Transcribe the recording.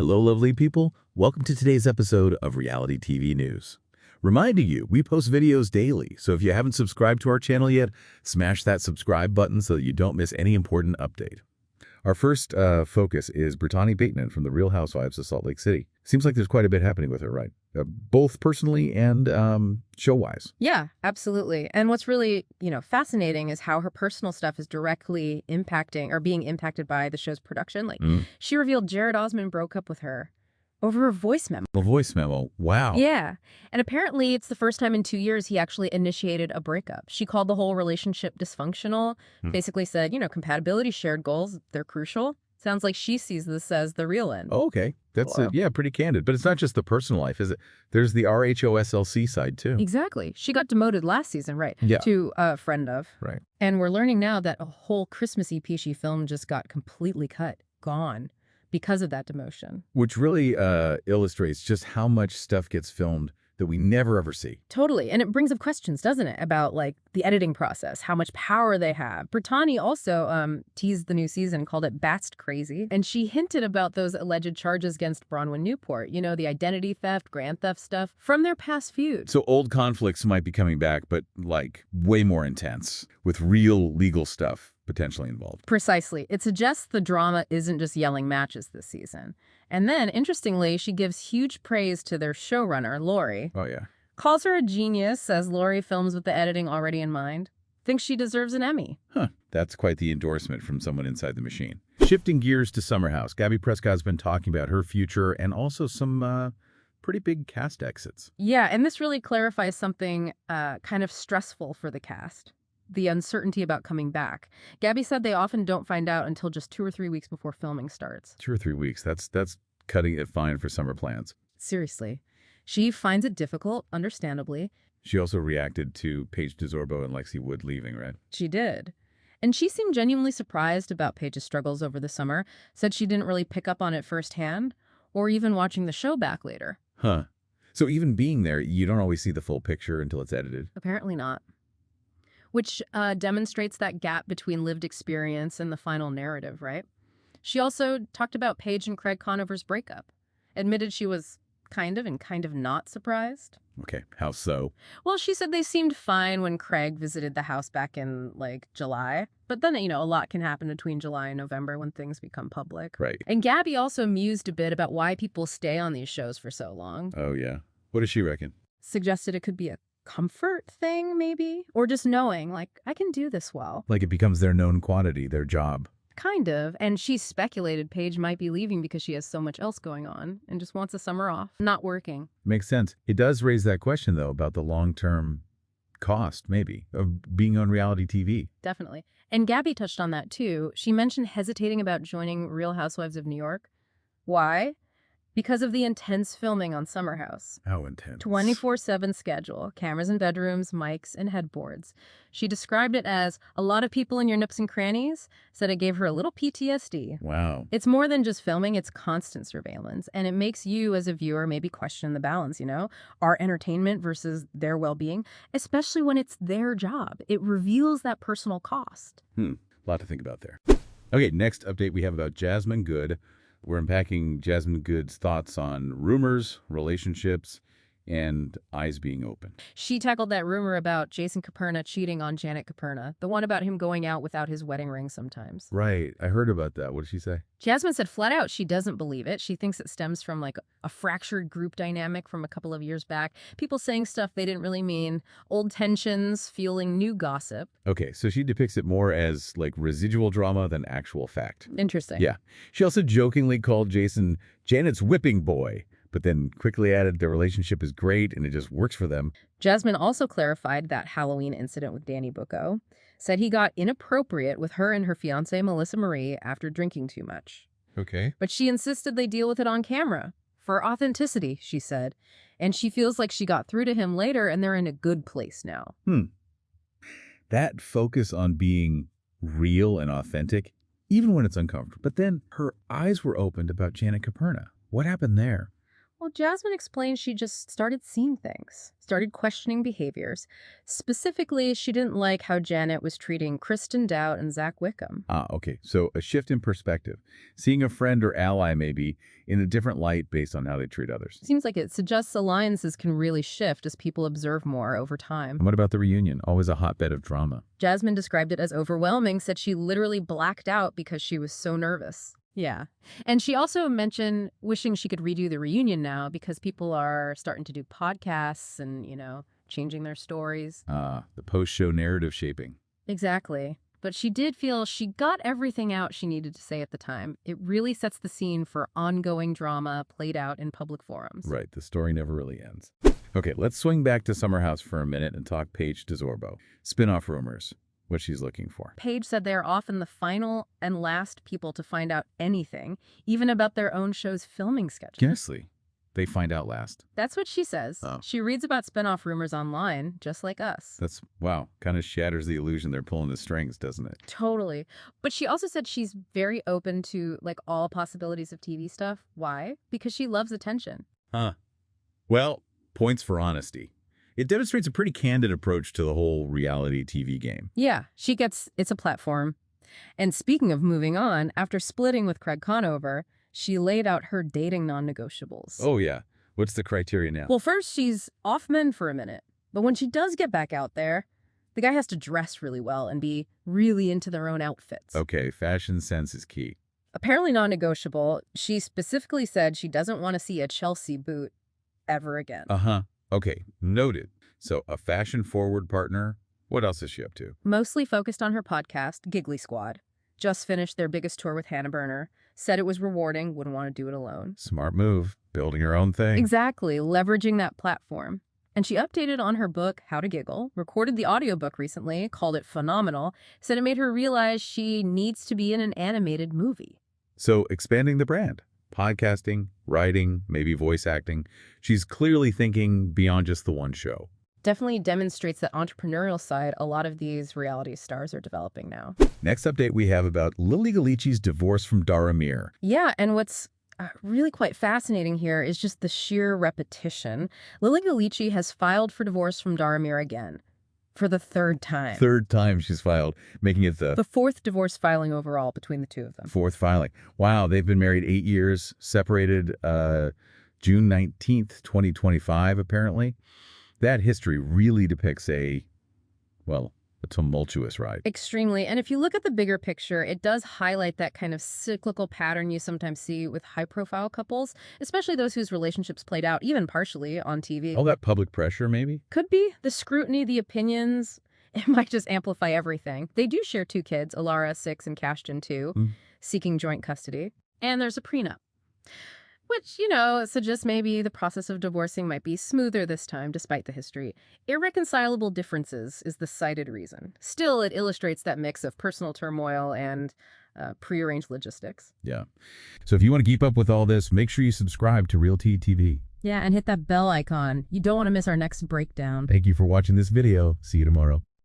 Hello, lovely people. Welcome to today's episode of Reality TV News. Reminding you, we post videos daily, so if you haven't subscribed to our channel yet, smash that subscribe button so that you don't miss any important update. Our first focus is Britani Bateman from The Real Housewives of Salt Lake City. Seems like there's quite a bit happening with her, right? Both personally and show-wise. Yeah, absolutely. And what's really, fascinating is how her personal stuff is directly impacting or being impacted by the show's production. She revealed Jared Osmond broke up with her over a voice memo. A voice memo. Wow. Yeah. And apparently it's the first time in 2 years he actually initiated a breakup. She called the whole relationship dysfunctional, basically said, compatibility, shared goals, they're crucial. Sounds like she sees this as the real end. Oh, okay. That's, pretty candid. But it's not just the personal life, is it? There's the RHOSLC side, too. Exactly. She got demoted last season, right? Yeah. To a friend of. Right. And we're learning now that a whole Christmas EP she filmed just got completely cut, gone, because of that demotion. Which really illustrates just how much stuff gets filmed that we never ever see. Totally. And it brings up questions, doesn't it, about the editing process, how much power they have. Britani also teased the new season, called it Batst Crazy. And she hinted about those alleged charges against Bronwyn Newport, the identity theft, grand theft stuff from their past feud. So old conflicts might be coming back, but way more intense with real legal stuff potentially involved. Precisely. It suggests the drama isn't just yelling matches this season. And then, interestingly, she gives huge praise to their showrunner, Lori. Oh, yeah. Calls her a genius, says Lori films with the editing already in mind. Thinks she deserves an Emmy. Huh. That's quite the endorsement from someone inside the machine. Shifting gears to Summer House, Gabby Prescod's been talking about her future and also some pretty big cast exits. Yeah, and this really clarifies something kind of stressful for the cast. The uncertainty about coming back. Gabby said they often don't find out until just 2 or 3 weeks before filming starts. 2 or 3 weeks. That's cutting it fine for summer plans. Seriously. She finds it difficult, understandably. She also reacted to Paige DeSorbo and Lexi Wood leaving, right? She did. And she seemed genuinely surprised about Paige's struggles over the summer, said she didn't really pick up on it firsthand, or even watching the show back later. Huh. So even being there, you don't always see the full picture until it's edited? Apparently not. Which demonstrates that gap between lived experience and the final narrative, right? She also talked about Paige and Craig Conover's breakup. Admitted she was kind of not surprised. Okay, how so? Well, she said they seemed fine when Craig visited the house back in, July. But then, a lot can happen between July and November when things become public. Right. And Gabby also mused a bit about why people stay on these shows for so long. Oh, yeah. What does she reckon? Suggested it could be a comfort thing, maybe? Or just knowing, I can do this well. Like it becomes their known quantity, their job. Kind of. And she speculated Paige might be leaving because she has so much else going on and just wants a summer off, not working. Makes sense. It does raise that question, though, about the long-term cost, maybe, of being on reality TV. Definitely. And Gabby touched on that, too. She mentioned hesitating about joining Real Housewives of New York. Why? Because of the intense filming on Summer House. How intense? 24/7 schedule, cameras in bedrooms, mics, and headboards. She described it as a lot of people in your nooks and crannies, said it gave her a little PTSD. Wow. It's more than just filming, it's constant surveillance. And it makes you as a viewer maybe question the balance, our entertainment versus their well-being, especially when it's their job. It reveals that personal cost. A lot to think about there. Okay, next update we have about Jasmine Goode. We're unpacking Jasmine Goode's thoughts on rumors, relationships, and eyes being open. She tackled that rumor about Jason Caperna cheating on Janet Caperna, the one about him going out without his wedding ring sometimes. Right. I heard about that. What did she say? Jasmine said flat out she doesn't believe it. She thinks it stems from a fractured group dynamic from a couple of years back. People saying stuff they didn't really mean. Old tensions fueling new gossip. Okay, so she depicts it more as residual drama than actual fact. Interesting. Yeah. She also jokingly called Jason Janet's whipping boy, but then quickly added their relationship is great and it just works for them. Jasmine also clarified that Halloween incident with Danny Bucco, said he got inappropriate with her and her fiancée Melissa Marie after drinking too much. Okay. But she insisted they deal with it on camera. For authenticity, she said. And she feels like she got through to him later and they're in a good place now. That focus on being real and authentic, even when it's uncomfortable. But then her eyes were opened about Janet Caperna. What happened there? Well, Jasmine explained she just started seeing things, started questioning behaviors. Specifically, she didn't like how Janet was treating Kristen Dowd and Zach Wickham. Ah, okay. So a shift in perspective. Seeing a friend or ally maybe in a different light based on how they treat others. Seems like it suggests alliances can really shift as people observe more over time. And what about the reunion? Always a hotbed of drama. Jasmine described it as overwhelming, said she literally blacked out because she was so nervous. Yeah. And she also mentioned wishing she could redo the reunion now because people are starting to do podcasts and, changing their stories. The post-show narrative shaping. Exactly. But she did feel she got everything out she needed to say at the time. It really sets the scene for ongoing drama played out in public forums. Right. The story never really ends. Okay, let's swing back to Summer House for a minute and talk Paige DeSorbo. Spinoff rumors. What she's looking for. Paige said they are often the final and last people to find out anything, even about their own show's filming schedule. Honestly, they find out last. That's what she says. Oh. She reads about spinoff rumors online, just like us. Wow, kind of shatters the illusion they're pulling the strings, doesn't it? Totally. But she also said she's very open to, all possibilities of TV stuff. Why? Because she loves attention. Huh. Well, points for honesty. It demonstrates a pretty candid approach to the whole reality TV game. Yeah, she gets it's a platform. And speaking of moving on, after splitting with Craig Conover, she laid out her dating non-negotiables. Oh, yeah. What's the criteria now? Well, first, she's off men for a minute. But when she does get back out there, the guy has to dress really well and be really into their own outfits. Okay, fashion sense is key. Apparently non-negotiable, she specifically said she doesn't want to see a Chelsea boot ever again. Uh-huh. Okay, noted. So a fashion-forward partner. What else is she up to? Mostly focused on her podcast, Giggly Squad. Just finished their biggest tour with Hannah Berner. Said it was rewarding, wouldn't want to do it alone. Smart move. Building her own thing. Exactly, leveraging that platform. And she updated on her book, How to Giggle, recorded the audiobook recently, called it phenomenal, said it made her realize she needs to be in an animated movie. So expanding the brand. Podcasting, writing, maybe voice acting. She's clearly thinking beyond just the one show. Definitely demonstrates that entrepreneurial side a lot of these reality stars are developing now. Next update we have about Lilly Ghalichi's divorce from Dara Mir. Yeah, and what's really quite fascinating here is just the sheer repetition. Lilly Ghalichi has filed for divorce from Dara Mir again. For the third time. Third time she's filed, making it the fourth divorce filing overall between the two of them. Fourth filing. Wow, they've been married 8 years, separated June 19th, 2025, apparently. That history really depicts a tumultuous ride. Extremely. And if you look at the bigger picture, it does highlight that kind of cyclical pattern you sometimes see with high-profile couples, especially those whose relationships played out, even partially, on TV. All that public pressure, maybe? Could be. The scrutiny, the opinions, it might just amplify everything. They do share 2 kids, Alara, 6, and Kashtan, 2, seeking joint custody. And there's a prenup. Which, suggests maybe the process of divorcing might be smoother this time, despite the history. Irreconcilable differences is the cited reason. Still, it illustrates that mix of personal turmoil and prearranged logistics. Yeah. So if you want to keep up with all this, make sure you subscribe to Realty TV. Yeah, and hit that bell icon. You don't want to miss our next breakdown. Thank you for watching this video. See you tomorrow.